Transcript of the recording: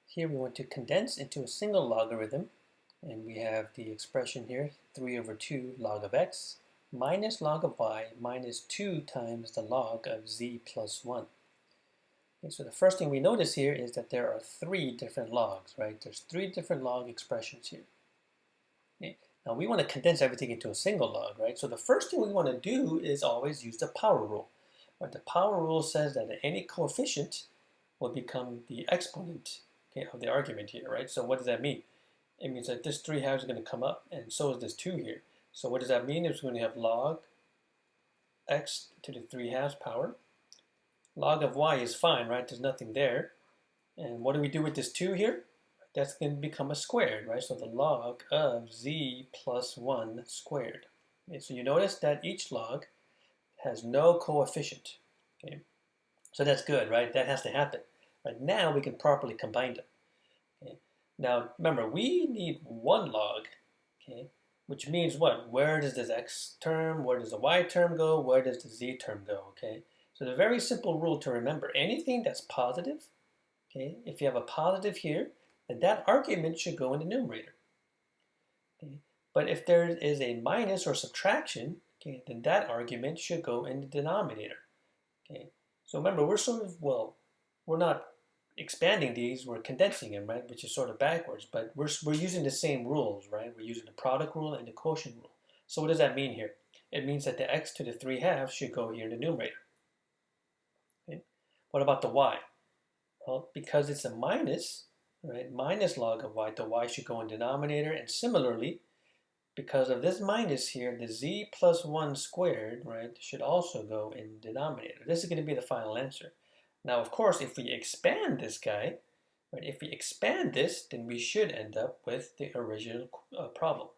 Here we want to condense into a single logarithm, and we have the expression here, 3 over 2 log of x minus log of y minus 2 times the log of z plus 1. Okay, so the first thing we notice here is that there are 3 different logs, right? There's 3 different log expressions here. Okay. Now we want to condense everything into a single log, right? So the first thing we want to do is always use the power rule. Right? The power rule says that any coefficient will become the exponent, okay, of the argument here, right? So what does that mean? It means that this 3 halves is going to come up, and so is this 2 here. So what does that mean? It's going to have log x to the 3 halves power. Log of y is fine, right? There's nothing there. And what do we do with this 2 here? That's going to become a squared, right? So the log of z plus 1 squared. Okay, so you notice that each log has no coefficient. Okay, so that's good, right? That has to happen. Right now we can properly combine them. Okay. Now remember, we need one log, okay, which means what? Where does this x term, where does the y term go, where does the z term go, okay? So the very simple rule to remember, anything that's positive, okay, if you have a positive here, then that argument should go in the numerator. Okay? But if there is a minus or subtraction, okay, then that argument should go in the denominator. Okay? So remember, we're not expanding these, we're condensing them, right? Which is sort of backwards, but we're using the same rules, right? We're using the product rule and the quotient rule. So what does that mean here? It means that the x to the 3 halves should go here in the numerator. Okay? What about the y? Well, because it's a minus, right? Minus log of y, the y should go in denominator, and similarly, because of this minus here, the z plus 1 squared, right, should also go in denominator. This is going to be the final answer. Now, of course, if we expand this guy, right, if we expand this, then we should end up with the original problem.